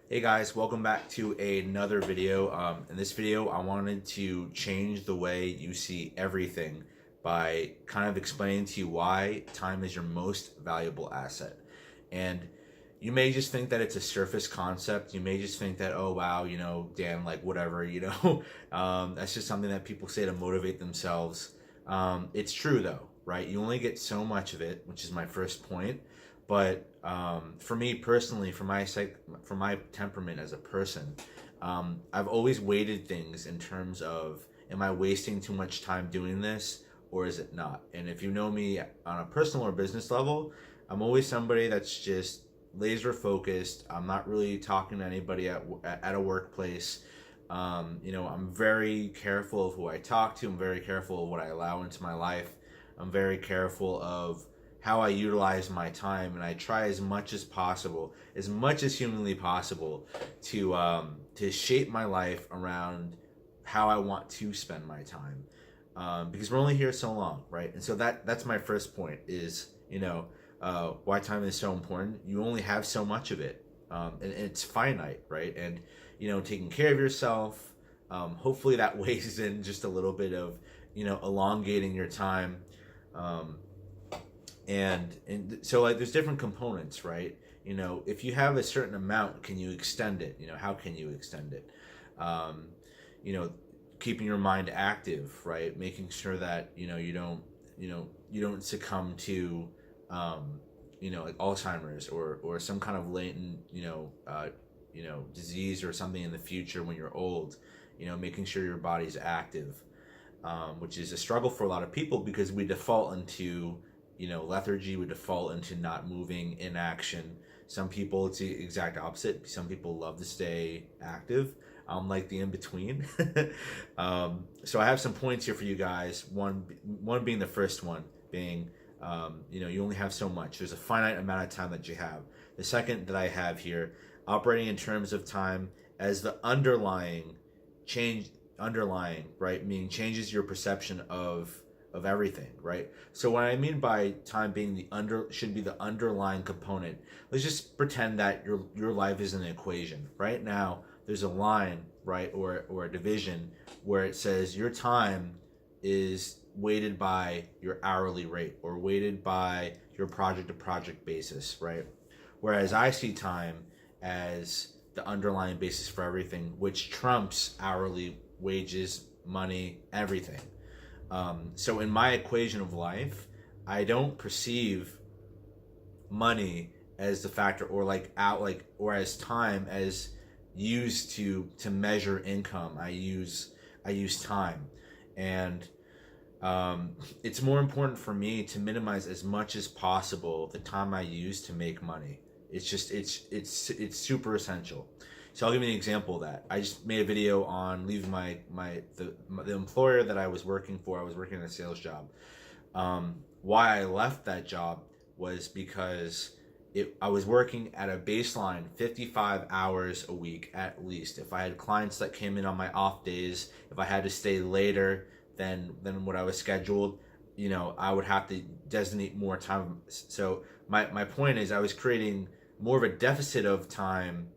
Hey guys, welcome back to another video. In this video, I wanted to change the way you see everything by kind of explaining to you why time is your most valuable asset. And you may just think that it's a surface concept. You may just think that, oh wow, Dan, like whatever, that's just something that people say to motivate themselves. It's true though, right? You only get so much of it, which is my first point. But for me personally, for my temperament as a person, I've always weighted things in terms of, am I wasting too much time doing this or is it not? And if you know me on a personal or business level, I'm always somebody that's just laser focused. I'm not really talking to anybody at a workplace. I'm very careful of who I talk to. I'm very careful of what I allow into my life. I'm very careful of how I utilize my time, and I try as much as possible, as much as humanly possible, to shape my life around how I want to spend my time, because we're only here so long, right? And so that's my first point is why time is so important. You only have so much of it, and it's finite, right? And taking care of yourself, hopefully that weighs in just a little bit of elongating your time. And so like there's different components, right? If you have a certain amount, can you extend it? How can you extend it? um, you know Keeping your mind active, right? Making sure that you don't succumb to like Alzheimer's or some kind of latent disease or something in the future when you're old. Making sure your body's active, which is a struggle for a lot of people because we default into lethargy. We default into not moving, inaction. Some people it's the exact opposite. Some people love to stay active. I'm like the in between. So I have some points here for you guys. One being the first one being you only have so much. There's a finite amount of time that you have. The second that I have here, operating in terms of time as the underlying change, right, meaning changes your perception of everything, right? So what I mean by time being should be the underlying component. Let's just pretend that your life is an equation. Right now, there's a line, right, or a division where it says your time is weighted by your hourly rate or weighted by your project to project basis, right? Whereas I see time as the underlying basis for everything, which trumps hourly wages, money, everything. So in my equation of life, I don't perceive money as the factor, or as time as used to measure income. I use time, and it's more important for me to minimize as much as possible the time I use to make money. It's super essential. So I'll give you an example of that. I just made a video on leaving the employer that I was working for. I was working in a sales job. Why I left that job was because I was working at a baseline 55 hours a week at least. If I had clients that came in on my off days, if I had to stay later than what I was scheduled, I would have to designate more time. So my point is I was creating more of a deficit of time,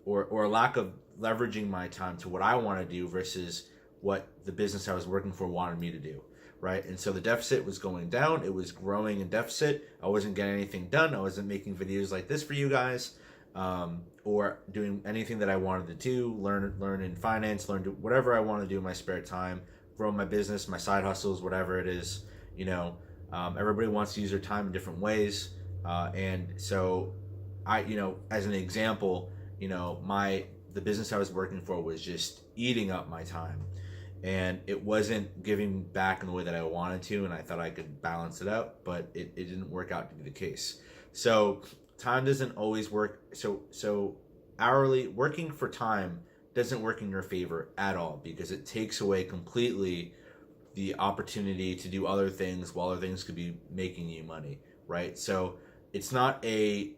or a lack of leveraging my time to what I want to do versus what the business I was working for wanted me to do, right? And so the deficit was going down. It was growing in deficit. I wasn't getting anything done. I wasn't making videos like this for you guys, or doing anything that I wanted to do, learn in finance, whatever I want to do in my spare time, grow my business, my side hustles, whatever it is. Everybody wants to use their time in different ways. And so as an example, the business I was working for was just eating up my time, and it wasn't giving back in the way that I wanted to, and I thought I could balance it out, but it didn't work out to be the case. So time doesn't always work. So hourly working for time doesn't work in your favor at all, because it takes away completely the opportunity to do other things while other things could be making you money, right? So it's not an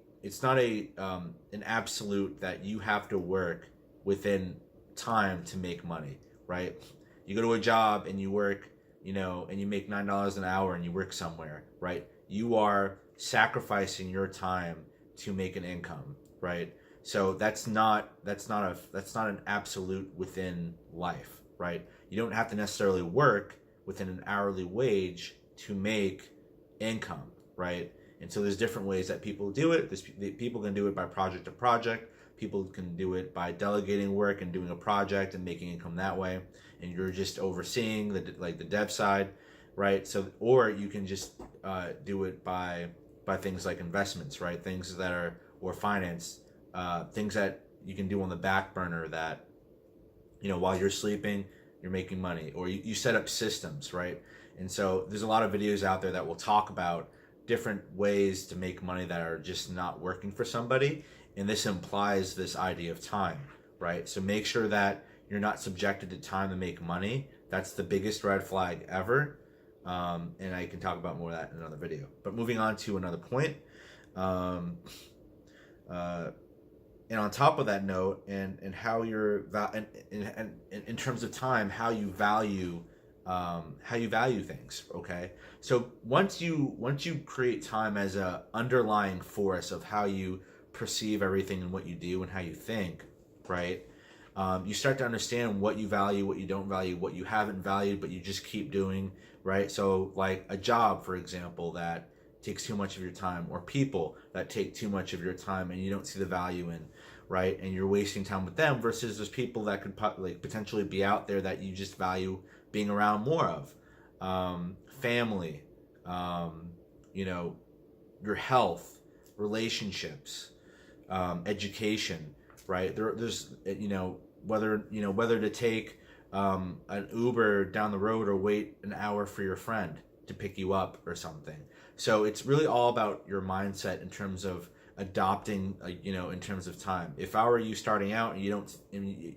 absolute that you have to work within time to make money, right? You go to a job and you work, and you make $9 an hour and you work somewhere, right? You are sacrificing your time to make an income, right? So that's not an absolute within life, right? You don't have to necessarily work within an hourly wage to make income, right? And so there's different ways that people do it. People can do it by project to project. People can do it by delegating work and doing a project and making income that way. And you're just overseeing the dev side, right? So, or you can just do it by things like investments, right? Things that are, or finance, things that you can do on the back burner that, while you're sleeping, you're making money, or you set up systems, right? And so there's a lot of videos out there that will talk about different ways to make money that are just not working for somebody. And this implies this idea of time, right? So make sure that you're not subjected to time to make money. That's the biggest red flag ever. And I can talk about more of that in another video. But moving on to another point. And on top of that note, and how you're and in terms of time, how you value things. Okay, so once you create time as a underlying force of how you perceive everything and what you do and how you think, right? You start to understand what you value, what you don't value, what you haven't valued, but you just keep doing, right? So like a job, for example, that takes too much of your time, or people that take too much of your time and you don't see the value in, right? And you're wasting time with them versus there's people that could potentially be out there that you just value being around more of. Family, your health, relationships, education, right? There's whether to take an Uber down the road or wait an hour for your friend to pick you up or something. So it's really all about your mindset in terms of adopting, in terms of time. If I were you starting out and you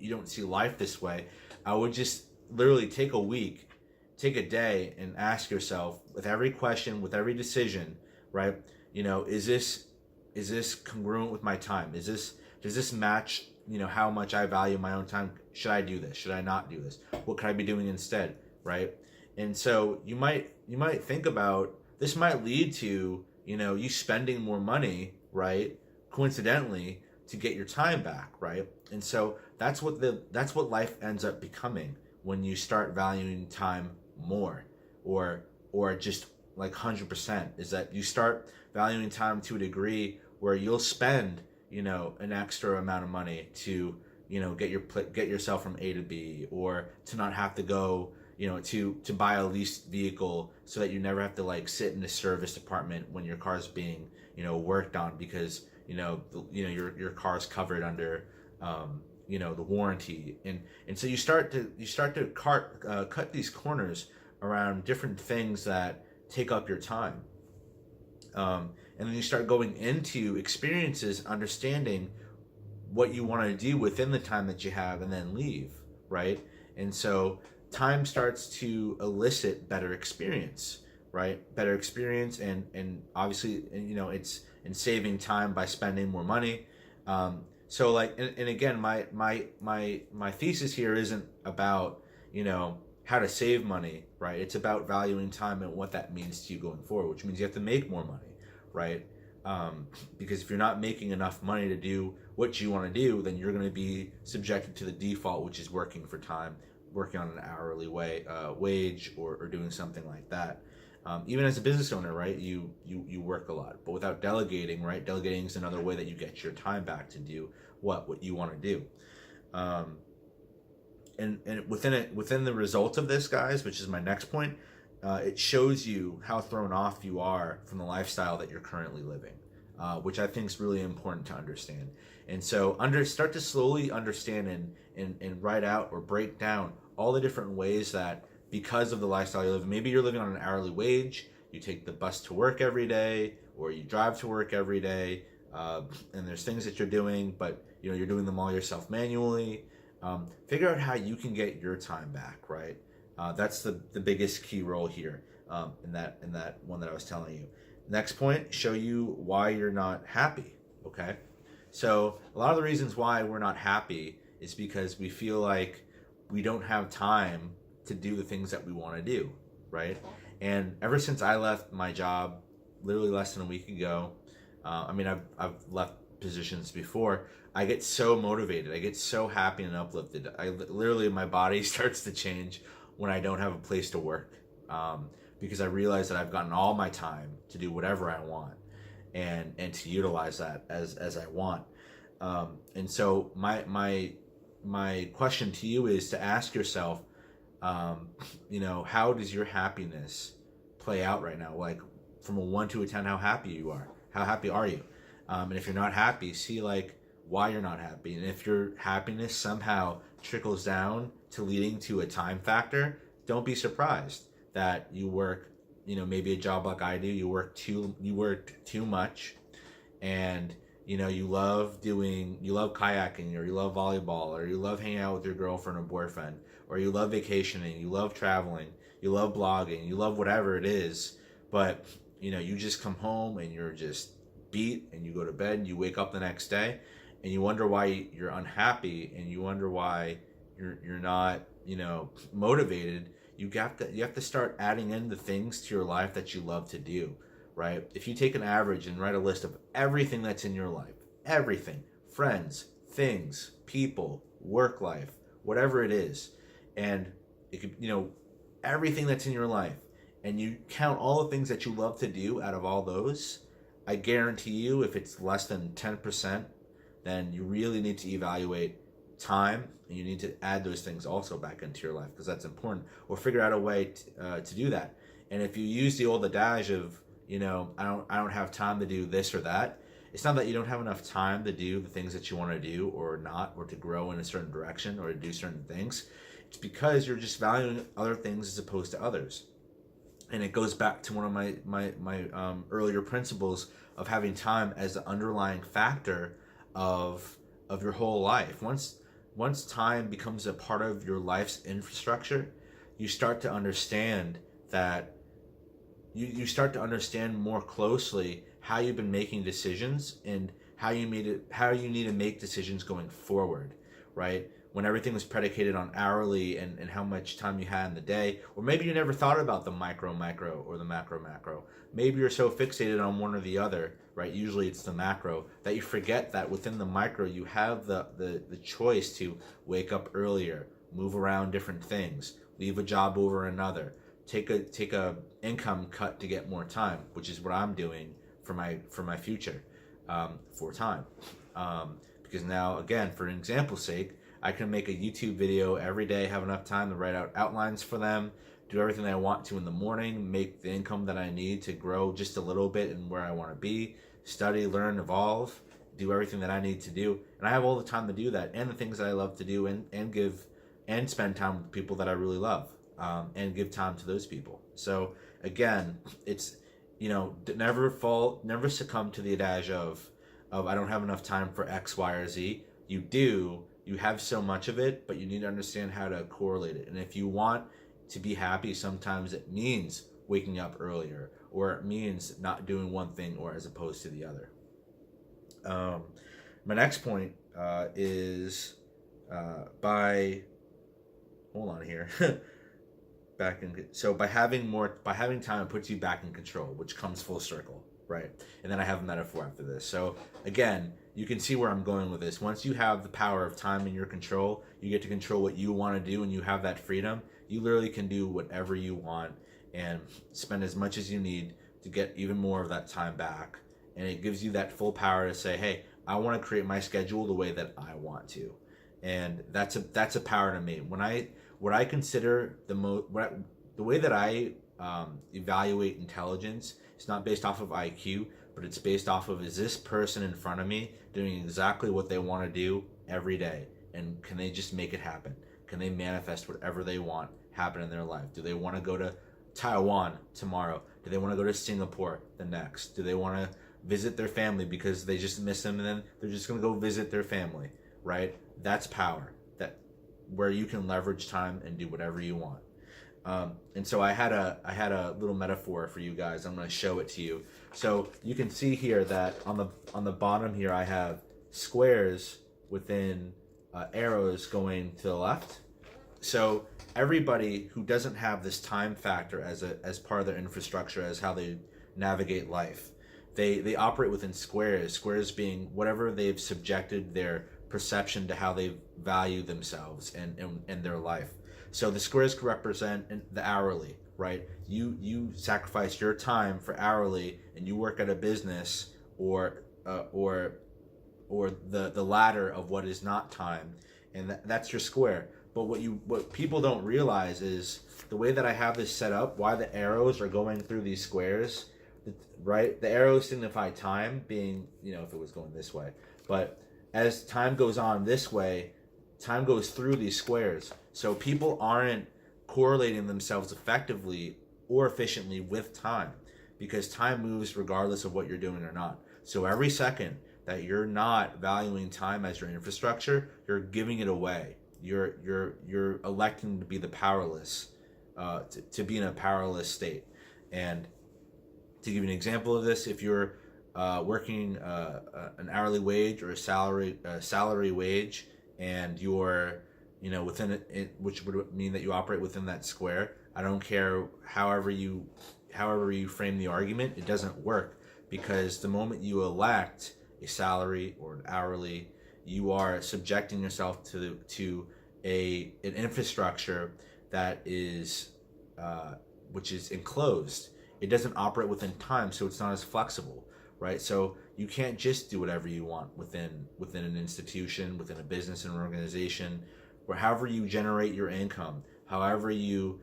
don't see life this way, I would just literally take a week, take a day, and ask yourself with every question, with every decision, right? Is this congruent with my time? Does this match, how much I value my own time? Should I do this? Should I not do this? What could I be doing instead, right? And so you might think about, this might lead to, you spending more money, right? Coincidentally, to get your time back, right? And so that's what life ends up becoming when you start valuing time more, or just like 100%, is that you start valuing time to a degree where you'll spend, an extra amount of money to, get yourself from A to B, or to not have to go, to buy a leased vehicle so that you never have to sit in the service department when your car's being, worked on, because, your car's covered under, the warranty. And so you start to cut these corners around different things that take up your time. And then you start going into experiences, understanding what you want to do within the time that you have, and then leave, right? And so time starts to elicit better experience, right? Better experience, and obviously, it's in saving time by spending more money. So and again, my thesis here isn't about, how to save money, right? It's about valuing time and what that means to you going forward, which means you have to make more money, right? Because if you're not making enough money to do what you want to do, then you're going to be subjected to the default, which is working for time, working on an hourly wage, or doing something like that. Even as a business owner, right, you work a lot, but without delegating, right? Delegating is another way that you get your time back to do what you want to do. And within the result of this, guys, which is my next point, it shows you how thrown off you are from the lifestyle that you're currently living, which I think is really important to understand. And so start to slowly understand and write out or break down all the different ways that, because of the lifestyle you live, maybe you're living on an hourly wage, you take the bus to work every day, or you drive to work every day, and there's things that you're doing, but you're doing them all yourself manually. Figure out how you can get your time back, right? That's the biggest key role here, in that one that I was telling you. Next point, show you why you're not happy, okay? So a lot of the reasons why we're not happy is because we feel like we don't have time to do the things that we want to do, right? And ever since I left my job literally less than a week ago, I've left positions before, I get so motivated. I get so happy and uplifted. Literally, my body starts to change when I don't have a place to work, because I realize that I've gotten all my time to do whatever I want, and to utilize that as I want. And so my question to you is to ask yourself, how does your happiness play out right now? Like, from a 1 to a 10, how happy you are. How happy are you? And if you're not happy, see like why you're not happy. And if your happiness somehow trickles down to leading to a time factor, don't be surprised that you work, maybe a job like I do. You work too much, and you love kayaking, or you love volleyball, or you love hanging out with your girlfriend or boyfriend, or you love vacationing, you love traveling, you love blogging, you love whatever it is, but you just come home and you're just beat, and you go to bed and you wake up the next day and you wonder why you're unhappy, and you wonder why you're not motivated. You have to start adding in the things to your life that you love to do, right? If you take an average and write a list of everything that's in your life, everything, friends, things, people, work life, whatever it is, and it could, everything that's in your life, and you count all the things that you love to do out of all those, I guarantee you, if it's less than 10%, then you really need to evaluate time, and you need to add those things also back into your life, because that's important, or figure out a way to do that. And if you use the old adage of, I don't have time to do this or that, it's not that you don't have enough time to do the things that you want to do or not, or to grow in a certain direction, or to do certain things. It's because you're just valuing other things as opposed to others. And it goes back to one of my earlier principles of having time as the underlying factor of your whole life. Once time becomes a part of your life's infrastructure, you start to understand that you start to understand more closely how you've been making decisions, and how you need to make decisions going forward, right? When everything was predicated on hourly and how much time you had in the day, or maybe you never thought about the micro or the macro. Maybe you're so fixated on one or the other, right? Usually it's the macro, that you forget that within the micro you have the choice to wake up earlier, move around different things, leave a job over another, take a income cut to get more time, which is what I'm doing for my future, for time, because now, again, for an example's sake, I can make a YouTube video every day, have enough time to write out outlines for them, do everything that I want to in the morning, make the income that I need to grow just a little bit in where I want to be, study, learn, evolve, do everything that I need to do, and I have all the time to do that, and the things that I love to do, and give and spend time with people that I really love, and give time to those people. So again, it's never succumb to the adage of I don't have enough time for X, Y, or Z. You do. You have so much of it, but you need to understand how to correlate it. And if you want to be happy, sometimes it means waking up earlier, or it means not doing one thing or as opposed to the other. My next point is by having time, it puts you back in control, which comes full circle, right? And then I have a metaphor after this. So again, you can see where I'm going with this. Once you have the power of time in your control, you get to control what you want to do, and you have that freedom. You literally can do whatever you want and spend as much as you need to get even more of that time back. And it gives you that full power to say, hey, I want to create my schedule the way that I want to. And that's a power to me. What I consider the way that I evaluate intelligence, it's not based off of IQ, but it's based off of, is this person in front of me doing exactly what they want to do every day? And can they just make it happen? Can they manifest whatever they want happen in their life? Do they want to go to Taiwan tomorrow? Do they want to go to Singapore the next? Do they want to visit their family because they just miss them, and then they're just going to go visit their family, right? That's power, where you can leverage time and do whatever you want. And so I had a little metaphor for you guys. I'm going to show it to you. So you can see here that on the bottom here I have squares within arrows going to the left. So everybody who doesn't have this time factor as part of their infrastructure, as how they navigate life, they operate within squares. Squares being whatever they've subjected their perception to how they value themselves and their life. So the squares could represent the hourly, right? You sacrifice your time for hourly, and you work at a business or the ladder of what is not time, and that's your square. But what people don't realize is the way that I have this set up, why the arrows are going through these squares, right? The arrows signify time, being, if it was going this way. But as time goes on this way, time goes through these squares. So people aren't correlating themselves effectively or efficiently with time, because time moves regardless of what you're doing or not. So every second that you're not valuing time as your infrastructure, you're giving it away. You're electing to be the powerless, to be in a powerless state. And to give you an example of this, if you're working an hourly wage or a salary wage, and you're within it, which would mean that you operate within that square. I don't care however you frame the argument, it doesn't work, because the moment you elect a salary or an hourly, you are subjecting yourself to an infrastructure that is which is enclosed. It doesn't operate within time, so it's not as flexible, right? So you can't just do whatever you want within an institution, within a business and an organization, or however you generate your income, however you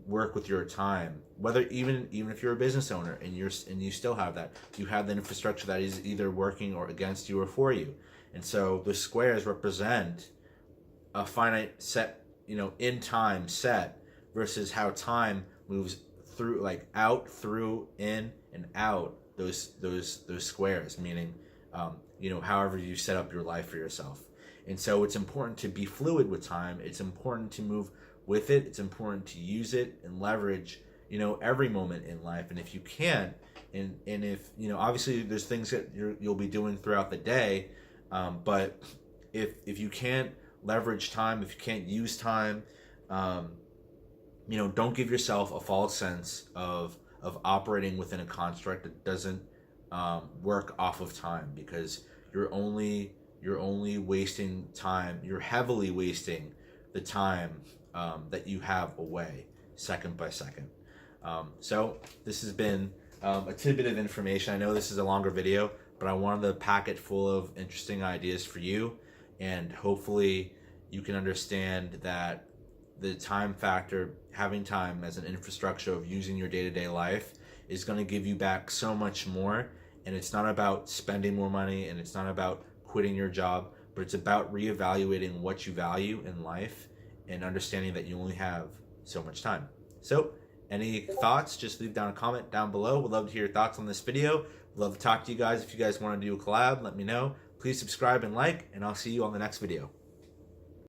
work with your time. Whether even if you're a business owner and you still have that, you have the infrastructure that is either working or against you or for you. And so the squares represent a finite set, in time set, versus how time moves through, like out, through, in, and out those squares, meaning however you set up your life for yourself. And so it's important to be fluid with time. It's important to move with it. It's important to use it and leverage every moment in life. And if you can't, and if obviously there's things that you'll be doing throughout the day, but if you can't leverage time, if you can't use time, don't give yourself a false sense of operating within a construct that doesn't work off of time, because you're only wasting time. You're heavily wasting the time that you have away, second by second. So this has been a tidbit of information. I know this is a longer video, but I wanted to pack it full of interesting ideas for you, and hopefully you can understand that the time factor, having time as an infrastructure of using your day-to-day life, is going to give you back so much more. And it's not about spending more money, and it's not about quitting your job, but it's about reevaluating what you value in life and understanding that you only have so much time. So any thoughts, just leave down a comment down below. We'd love to hear your thoughts on this video. We'd love to talk to you guys. If you guys want to do a collab, let me know. Please subscribe and like, and I'll see you on the next video.